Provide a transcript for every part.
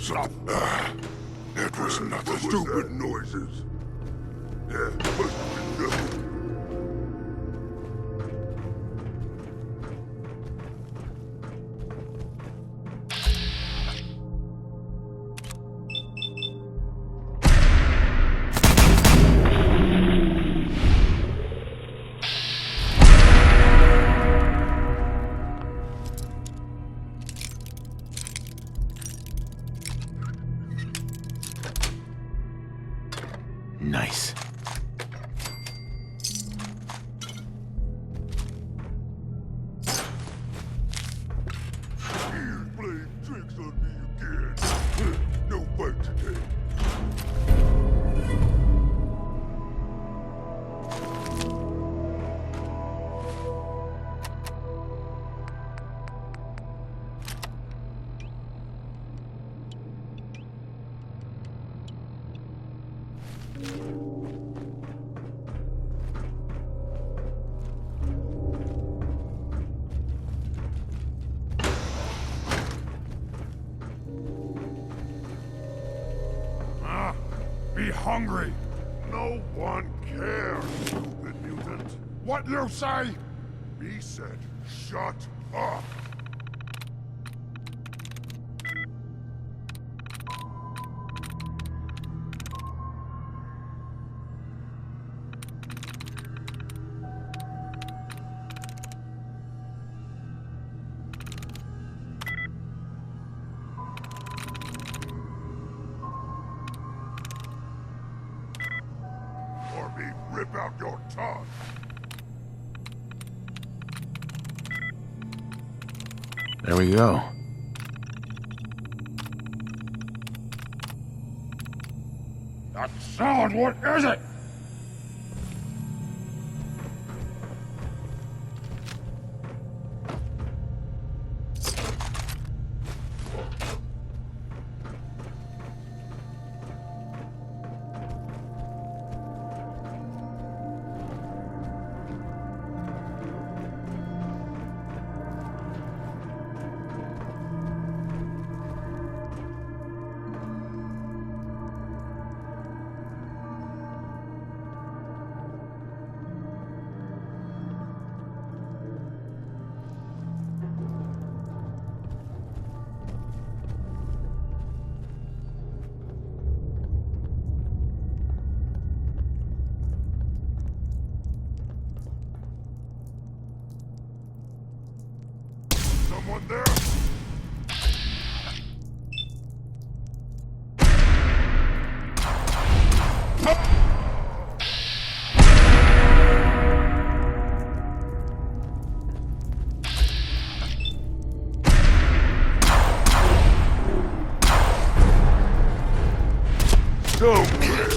It was nothing. Stupid noises. Yeah, must have been nothing. Nice. He's playing tricks on me again. No fight today. Be hungry. No one cares, stupid mutant. What you say? He said, shut up. Or me rip out your tongue. There we go. That sound, what is it? Someone there? Don't care.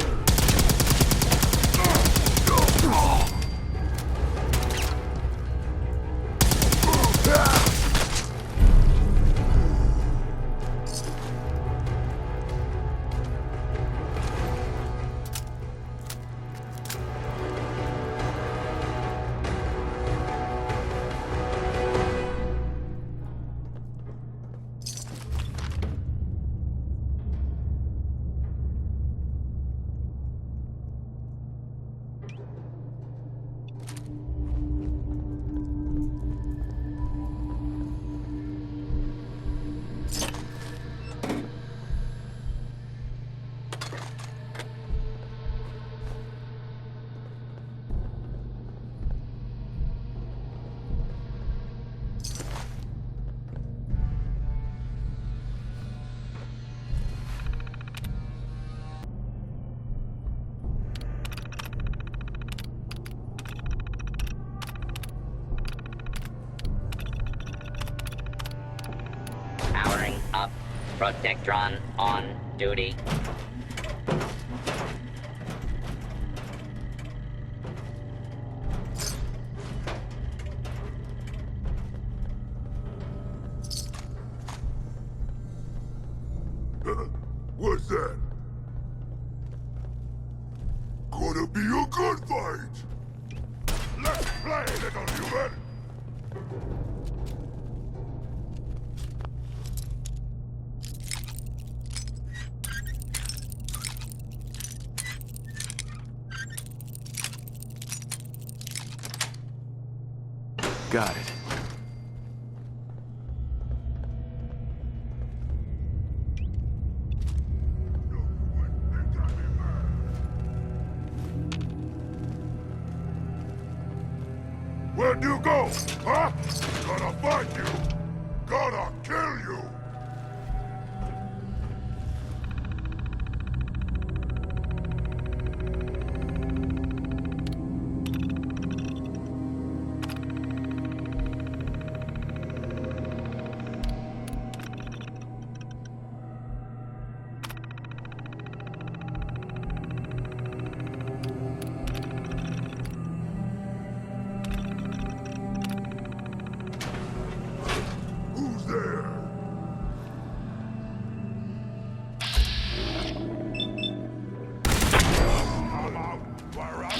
Powering up. Protectron on duty. What's that? Gonna be a good fight! Let's play, little human! Got it. Where'd you go? Huh? Gonna find you! Gonna kill you! Who's there? I'm out. Fire up.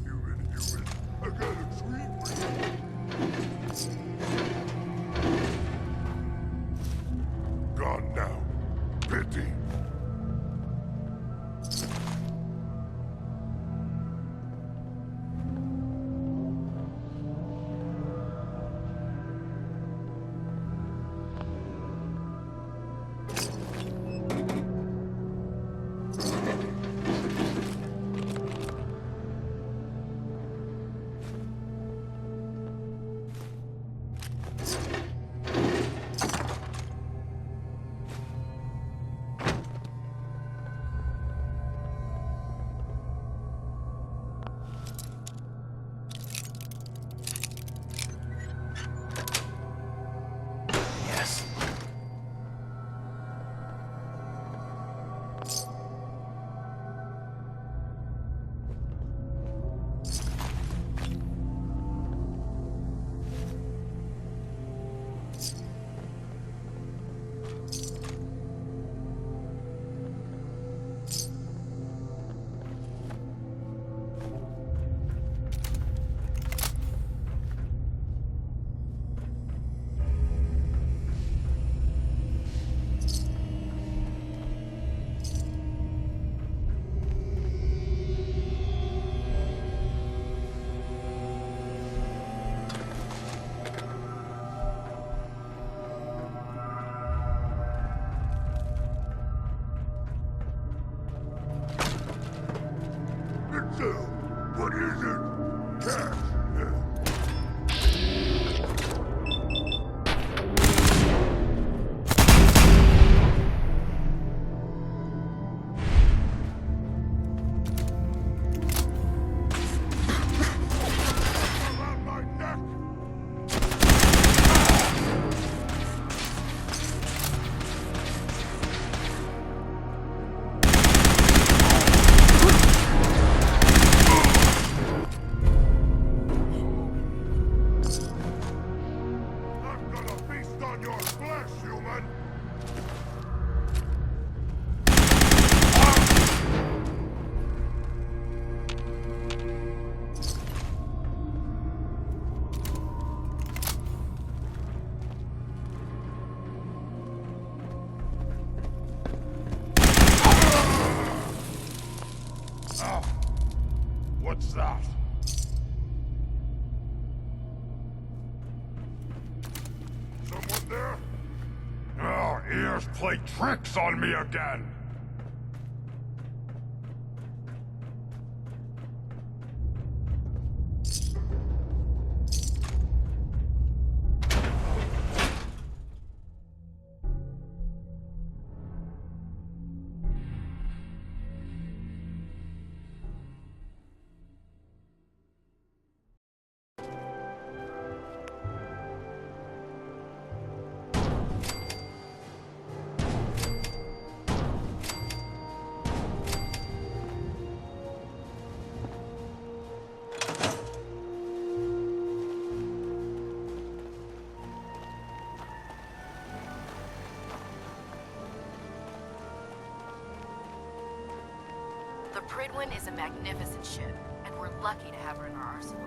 Human. I got a treat for you. Gone now. Pity. Yes. Itself. What is it? Cash. Around my neck. I'm gonna feast on your flesh, human! Ah! What's that? Someone there? Oh, ears play tricks on me again! Prydwen is a magnificent ship, and we're lucky to have her in our arsenal.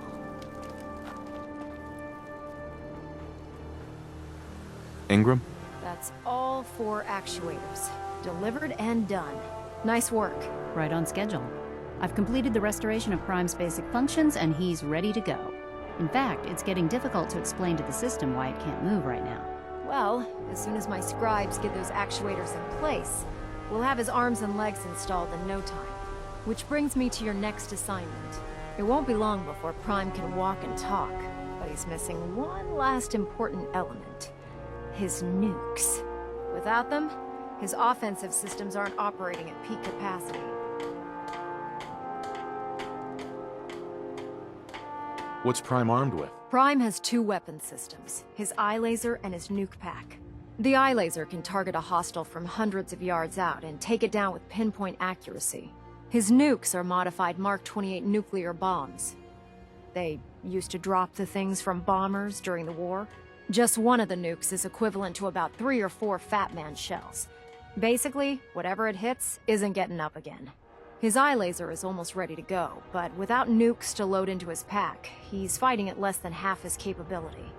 Ingram? That's all 4 actuators. Delivered and done. Nice work. Right on schedule. I've completed the restoration of Prime's basic functions, and he's ready to go. In fact, it's getting difficult to explain to the system why it can't move right now. Well, as soon as my scribes get those actuators in place, we'll have his arms and legs installed in no time. Which brings me to your next assignment. It won't be long before Prime can walk and talk, but he's missing one last important element. His nukes. Without them, his offensive systems aren't operating at peak capacity. What's Prime armed with? Prime has 2 weapon systems, his eye laser and his nuke pack. The eye laser can target a hostile from hundreds of yards out and take it down with pinpoint accuracy. His nukes are modified Mark 28 nuclear bombs. They used to drop the things from bombers during the war. Just one of the nukes is equivalent to about 3 or 4 Fat Man shells. Basically, whatever it hits isn't getting up again. His eye laser is almost ready to go, but without nukes to load into his pack, he's fighting at less than half his capability.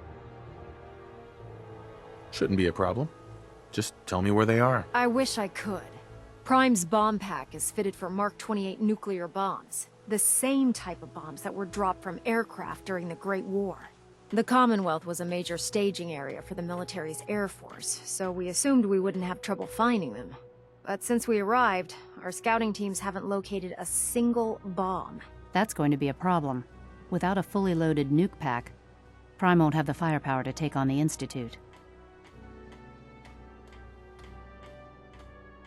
Shouldn't be a problem. Just tell me where they are. I wish I could. Prime's bomb pack is fitted for Mark 28 nuclear bombs, the same type of bombs that were dropped from aircraft during the Great War. The Commonwealth was a major staging area for the military's Air Force, so we assumed we wouldn't have trouble finding them. But since we arrived, our scouting teams haven't located a single bomb. That's going to be a problem. Without a fully loaded nuke pack, Prime won't have the firepower to take on the Institute.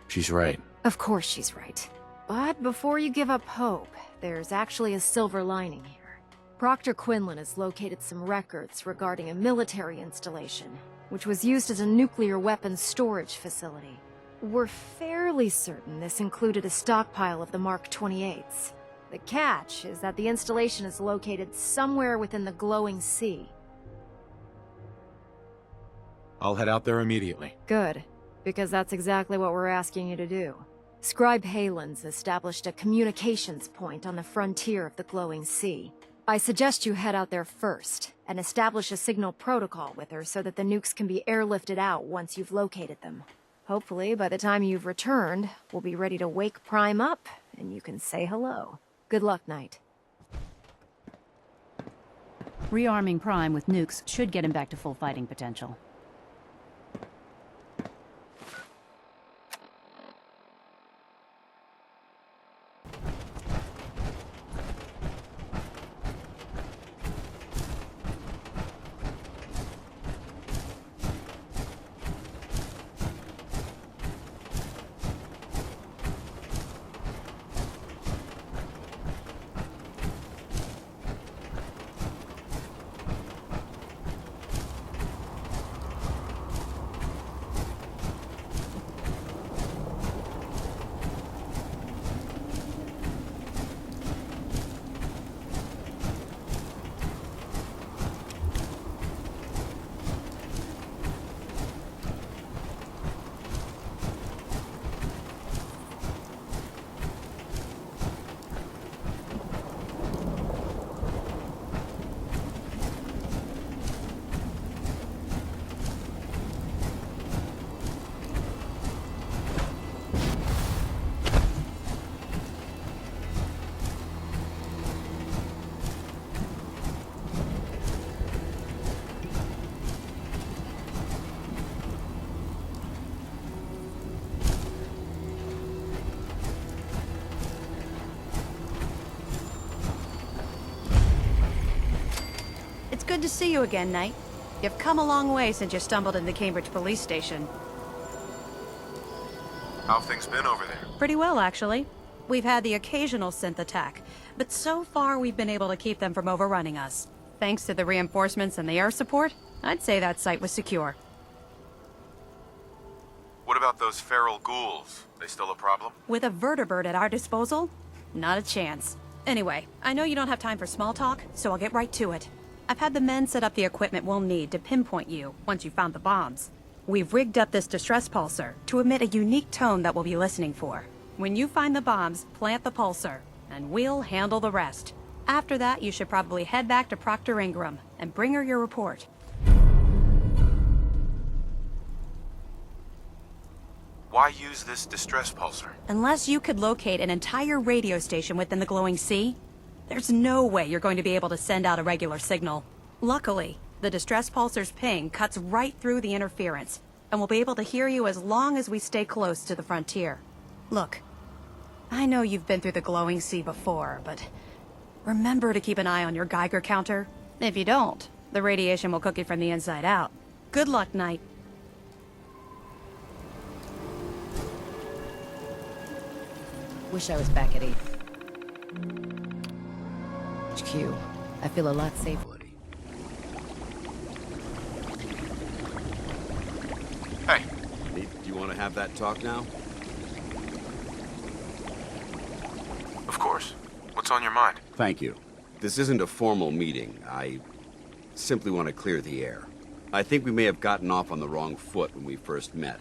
She's right. Of course she's right. But before you give up hope, there's actually a silver lining here. Proctor Quinlan has located some records regarding a military installation, which was used as a nuclear weapons storage facility. We're fairly certain this included a stockpile of the Mark 28s. The catch is that the installation is located somewhere within the glowing sea. I'll head out there immediately. Good, because that's exactly what we're asking you to do. Scribe Halen's established a communications point on the frontier of the glowing sea. I suggest you head out there first, and establish a signal protocol with her so that the nukes can be airlifted out once you've located them. Hopefully, by the time you've returned, we'll be ready to wake Prime up, and you can say hello. Good luck, Knight. Rearming Prime with nukes should get him back to full fighting potential. Good to see you again, Knight. You've come a long way since you stumbled in the Cambridge police station. How've things been over there? Pretty well, actually. We've had the occasional synth attack, but so far we've been able to keep them from overrunning us. Thanks to the reinforcements and the air support, I'd say that site was secure. What about those feral ghouls? They still a problem? With a vertibird at our disposal? Not a chance. Anyway, I know you don't have time for small talk, so I'll get right to it. I've had the men set up the equipment we'll need to pinpoint you once you've found the bombs. We've rigged up this distress pulsar to emit a unique tone that we'll be listening for. When you find the bombs, plant the pulsar, and we'll handle the rest. After that, you should probably head back to Proctor Ingram and bring her your report. Why use this distress pulsar? Unless you could locate an entire radio station within the glowing sea, there's no way you're going to be able to send out a regular signal. Luckily, the distress pulsar's ping cuts right through the interference, and we'll be able to hear you as long as we stay close to the frontier. Look, I know you've been through the glowing sea before, but remember to keep an eye on your Geiger counter. If you don't, the radiation will cook you from the inside out. Good luck, Knight. Wish I was back at 8. HQ. I feel a lot safer. Hey, Do you want to have that talk now? of course. What's on your mind? Thank you. This isn't a formal meeting. I simply want to clear the air. I think we may have gotten off on the wrong foot when we first met,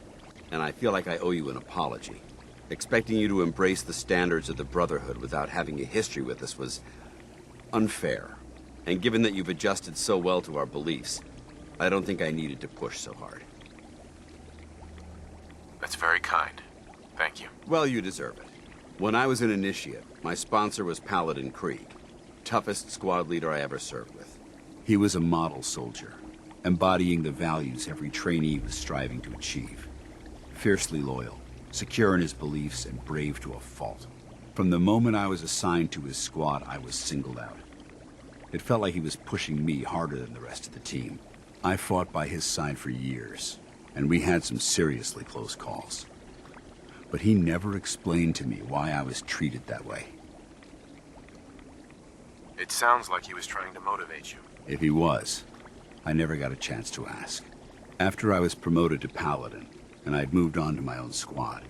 and I feel like I owe you an apology. Expecting you to embrace the standards of the Brotherhood without having a history with us was unfair. And given that you've adjusted so well to our beliefs, I don't think I needed to push so hard. That's very kind. Thank you. Well, you deserve it. When I was an initiate, my sponsor was Paladin Krieg, toughest squad leader I ever served with. He was a model soldier, embodying the values every trainee was striving to achieve. Fiercely loyal, secure in his beliefs, and brave to a fault. From the moment I was assigned to his squad, I was singled out. It felt like he was pushing me harder than the rest of the team. I fought by his side for years, and we had some seriously close calls. But he never explained to me why I was treated that way. It sounds like he was trying to motivate you. If he was, I never got a chance to ask. After I was promoted to Paladin, and I'd moved on to my own squad,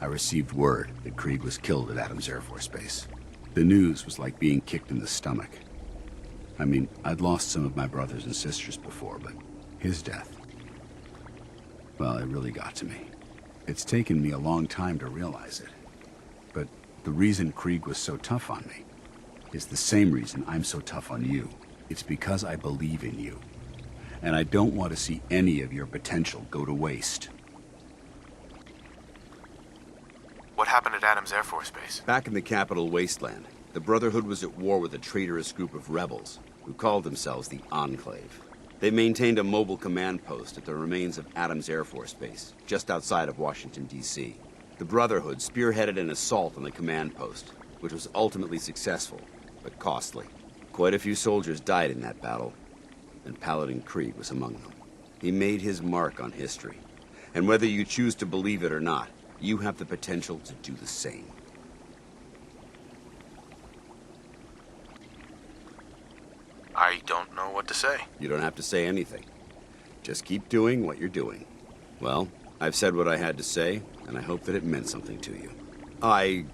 I received word that Krieg was killed at Adams Air Force Base. The news was like being kicked in the stomach. I mean, I'd lost some of my brothers and sisters before, but his death, well, it really got to me. It's taken me a long time to realize it. But the reason Krieg was so tough on me is the same reason I'm so tough on you. It's because I believe in you. And I don't want to see any of your potential go to waste. What happened at Adams Air Force Base? Back in the capital wasteland, the Brotherhood was at war with a traitorous group of rebels who called themselves the Enclave. They maintained a mobile command post at the remains of Adams Air Force Base, just outside of Washington, D.C. The Brotherhood spearheaded an assault on the command post, which was ultimately successful, but costly. Quite a few soldiers died in that battle, and Paladin Krieg was among them. He made his mark on history, and whether you choose to believe it or not, you have the potential to do the same. I don't know what to say. You don't have to say anything. Just keep doing what you're doing. Well, I've said what I had to say, and I hope that it meant something to you. I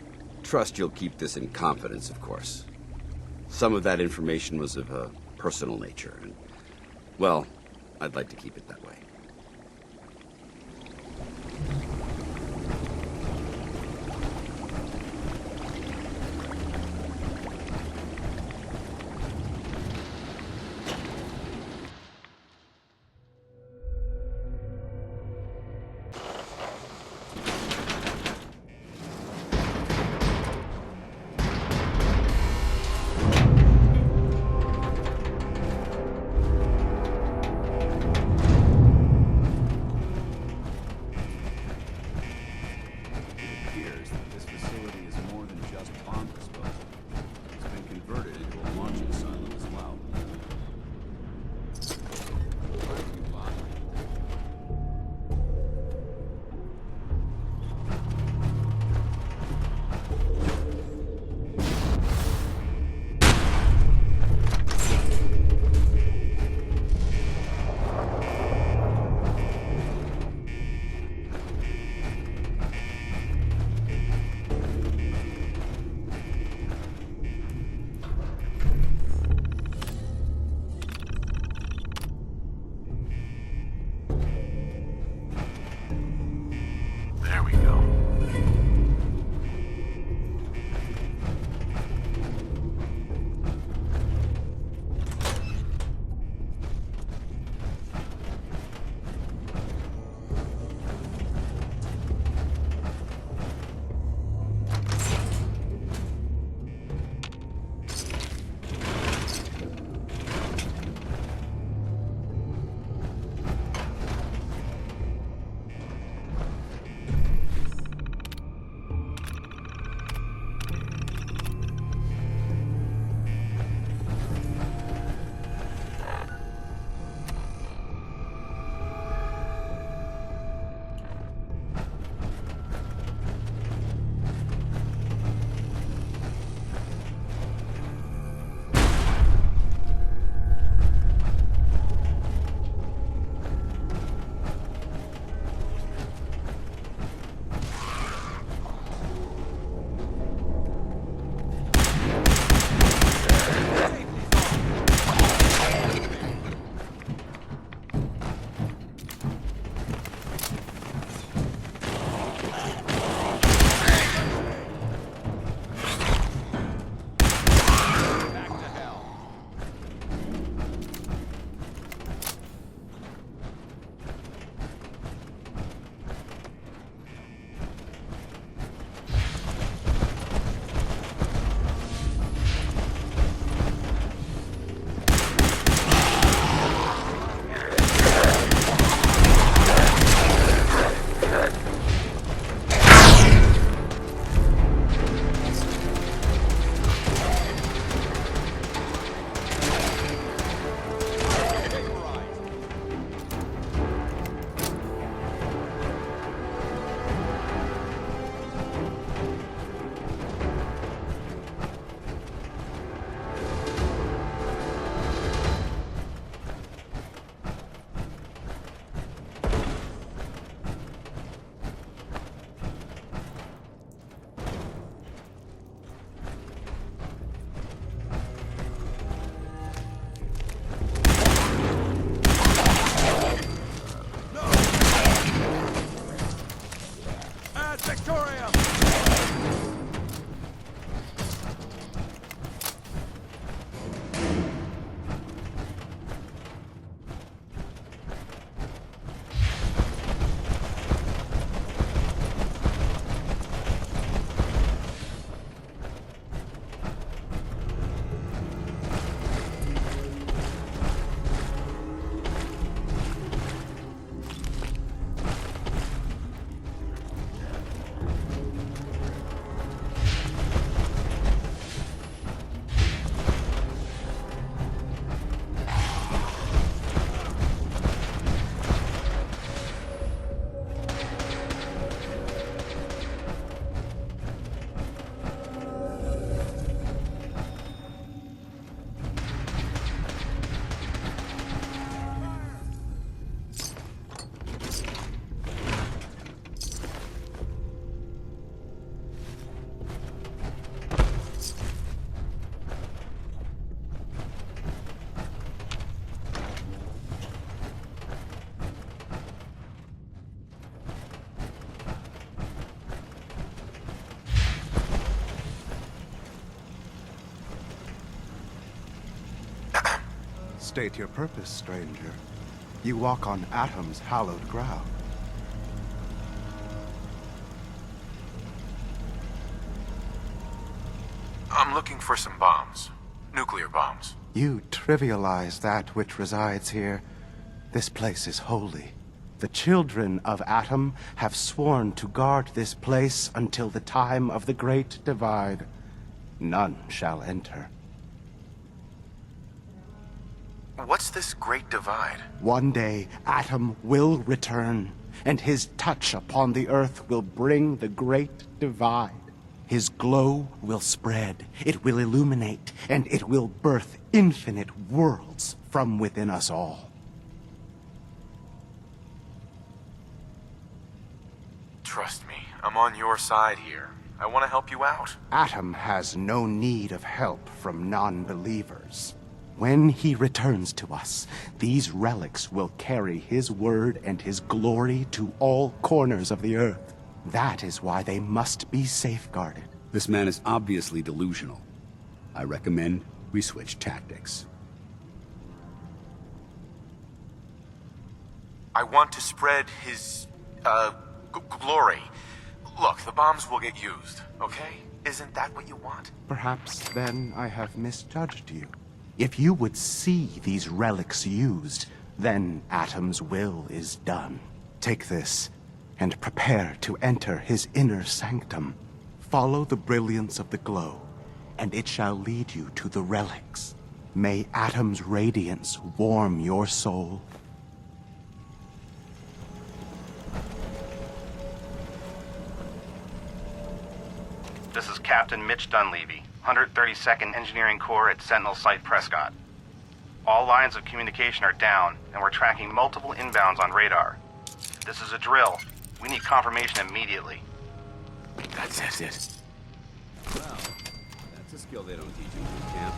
trust you'll keep this in confidence, of course. Some of that information was of a personal nature, and, well, I'd like to keep it that way. State your purpose, stranger. You walk on Atom's hallowed ground. I'm looking for some bombs. Nuclear bombs. You trivialize that which resides here. This place is holy. The children of Atom have sworn to guard this place until the time of the Great Divide. None shall enter. What's this Great Divide? One day, Atom will return, and his touch upon the Earth will bring the Great Divide. His glow will spread, it will illuminate, and it will birth infinite worlds from within us all. Trust me, I'm on your side here. I want to help you out. Atom has no need of help from non-believers. When he returns to us, these relics will carry his word and his glory to all corners of the Earth. That is why they must be safeguarded. This man is obviously delusional. I recommend we switch tactics. I want to spread his, glory. Look, the bombs will get used, okay? Isn't that what you want? Perhaps then I have misjudged you. If you would see these relics used, then Atom's will is done. Take this, and prepare to enter his inner sanctum. Follow the brilliance of the glow, and it shall lead you to the relics. May Atom's radiance warm your soul. This is Captain Mitch Dunleavy, 132nd Engineering Corps at Sentinel Site Prescott. All lines of communication are down, and we're tracking multiple inbounds on radar. This is a drill. We need confirmation immediately. That's it. Well, that's a skill they don't teach in boot camp.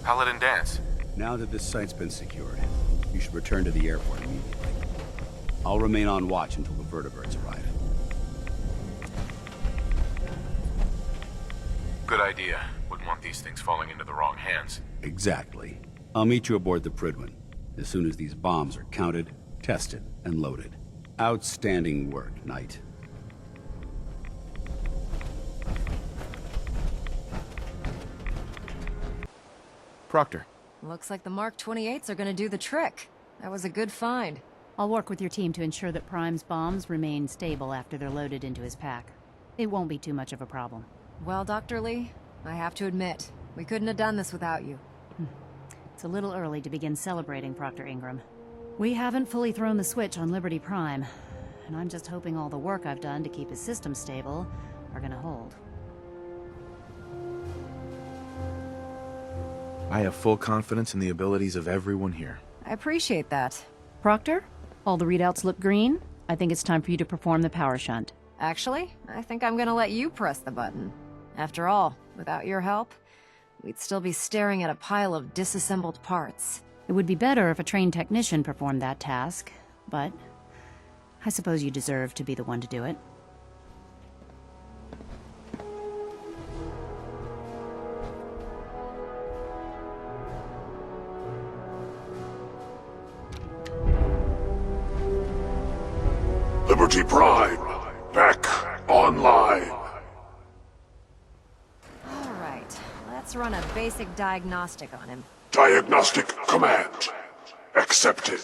Paladin dance. Now that this site's been secured, you should return to the airport immediately. I'll remain on watch until the vertibirds arrive. Good idea. Wouldn't want these things falling into the wrong hands. Exactly. I'll meet you aboard the Prydwen as soon as these bombs are counted, tested, and loaded. Outstanding work, Knight. Proctor. Looks like the Mark 28s are gonna do the trick. That was a good find. I'll work with your team to ensure that Prime's bombs remain stable after they're loaded into his pack. It won't be too much of a problem. Well, Dr. Lee, I have to admit, we couldn't have done this without you. It's a little early to begin celebrating, Proctor Ingram. We haven't fully thrown the switch on Liberty Prime, and I'm just hoping all the work I've done to keep his system stable are gonna hold. I have full confidence in the abilities of everyone here. I appreciate that. Proctor, all the readouts look green. I think it's time for you to perform the power shunt. Actually, I think I'm gonna let you press the button. After all, without your help, we'd still be staring at a pile of disassembled parts. It would be better if a trained technician performed that task, but I suppose you deserve to be the one to do it. Liberty Prime, back online. basic diagnostic on him. Diagnostic command. Accepted.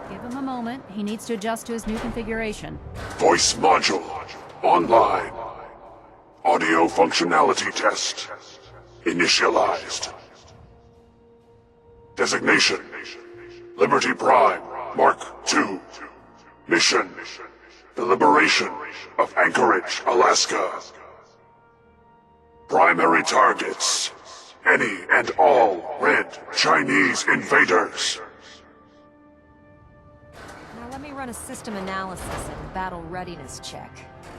Give him a moment. He needs to adjust to his new configuration. Voice module. Online. Audio functionality test. Initialized. Designation. Liberty Prime. Mark II. Mission. The liberation of Anchorage, Alaska. Primary targets. Any and all red Chinese invaders. Now let me run a system analysis and battle readiness check.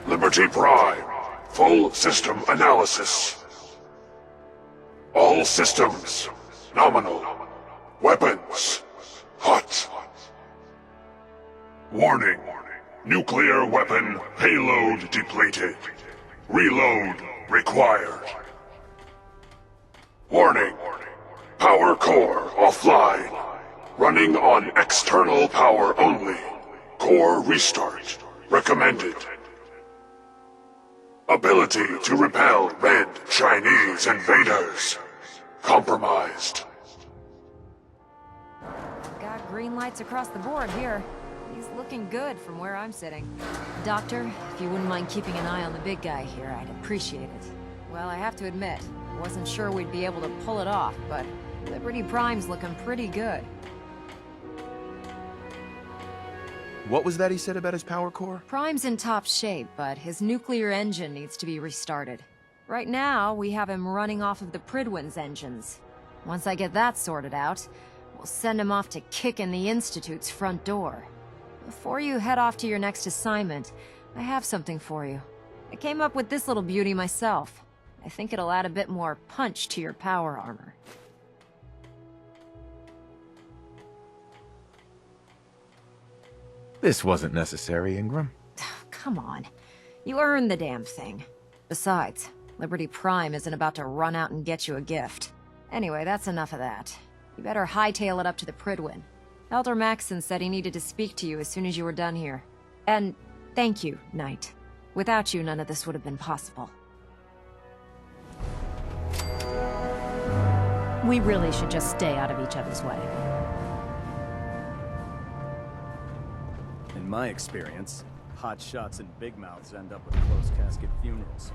Liberty Prime. Full system analysis. All systems. Nominal. Weapons. Hot. Warning. Nuclear weapon payload depleted. Reload required. Warning. Power core offline. Running on external power only. Core restart recommended. Ability to repel red Chinese invaders. Compromised. Got green lights across the board here. He's looking good from where I'm sitting. Doctor, if you wouldn't mind keeping an eye on the big guy here, I'd appreciate it. Well, I have to admit, wasn't sure we'd be able to pull it off, but Liberty Prime's looking pretty good. What was that he said about his power core? Prime's in top shape, but his nuclear engine needs to be restarted. Right now, we have him running off of the Pridwin's engines. Once I get that sorted out, we'll send him off to kick in the Institute's front door. Before you head off to your next assignment, I have something for you. I came up with this little beauty myself. I think it'll add a bit more punch to your power armor. This wasn't necessary, Ingram. Come on. You earned the damn thing. Besides, Liberty Prime isn't about to run out and get you a gift. Anyway, that's enough of that. You better hightail it up to the Pridwin. Elder Maxson said he needed to speak to you as soon as you were done here. And thank you, Knight. Without you, none of this would have been possible. We really should just stay out of each other's way. In my experience, hot shots and big mouths end up with closed casket funerals.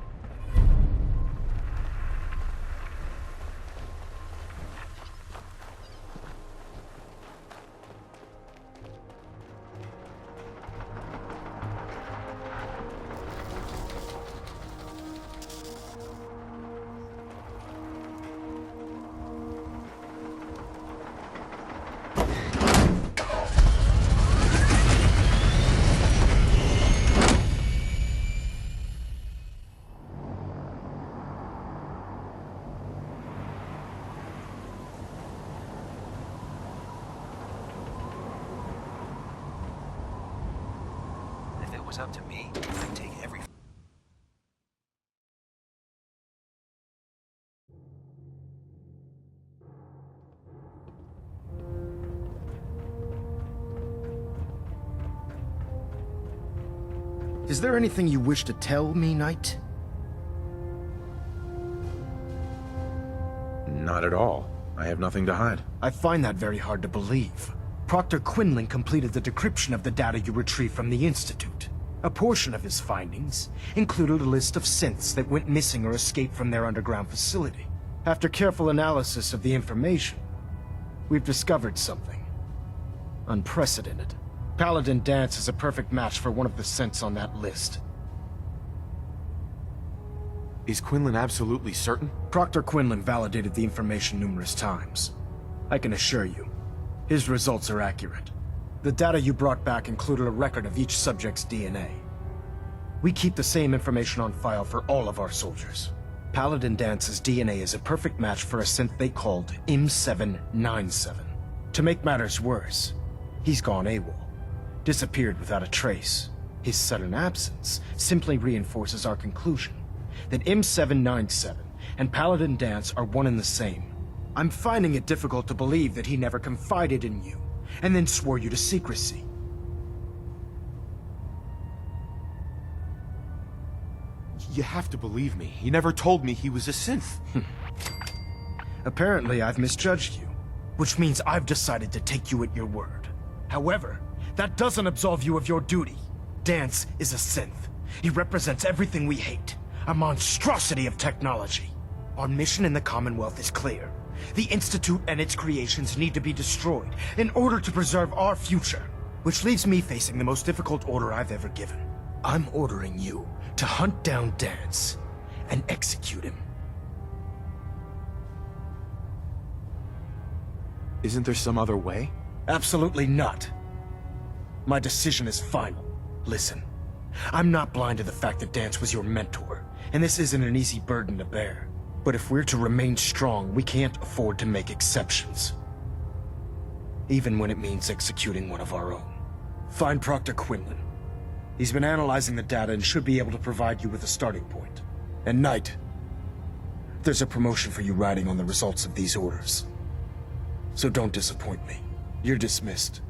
If it was up to me, I'd take every... Is there anything you wish to tell me, Knight? Not at all. I have nothing to hide. I find that very hard to believe. Proctor Quinlan completed the decryption of the data you retrieved from the Institute. A portion of his findings included a list of synths that went missing or escaped from their underground facility. After careful analysis of the information, we've discovered something unprecedented. Paladin Dance is a perfect match for one of the synths on that list. Is Quinlan absolutely certain? Proctor Quinlan validated the information numerous times. I can assure you, his results are accurate. The data you brought back included a record of each subject's DNA. We keep the same information on file for all of our soldiers. Paladin Dance's DNA is a perfect match for a synth they called M797. To make matters worse, he's gone AWOL. Disappeared without a trace. His sudden absence simply reinforces our conclusion that M797 and Paladin Dance are one and the same. I'm finding it difficult to believe that he never confided in you, and then swore you to secrecy. You have to believe me. He never told me he was a synth. Apparently, I've misjudged you, which means I've decided to take you at your word. However, that doesn't absolve you of your duty. Dance is a synth. He represents everything we hate, a monstrosity of technology. Our mission in the Commonwealth is clear. The Institute and its creations need to be destroyed in order to preserve our future, which leaves me facing the most difficult order I've ever given. I'm ordering you to hunt down Dance and execute him. Isn't there some other way? Absolutely not. My decision is final. Listen, I'm not blind to the fact that Dance was your mentor, and this isn't an easy burden to bear. But if we're to remain strong, we can't afford to make exceptions. Even when it means executing one of our own. Find Proctor Quinlan. He's been analyzing the data and should be able to provide you with a starting point. And Knight, there's a promotion for you riding on the results of these orders. So don't disappoint me. You're dismissed.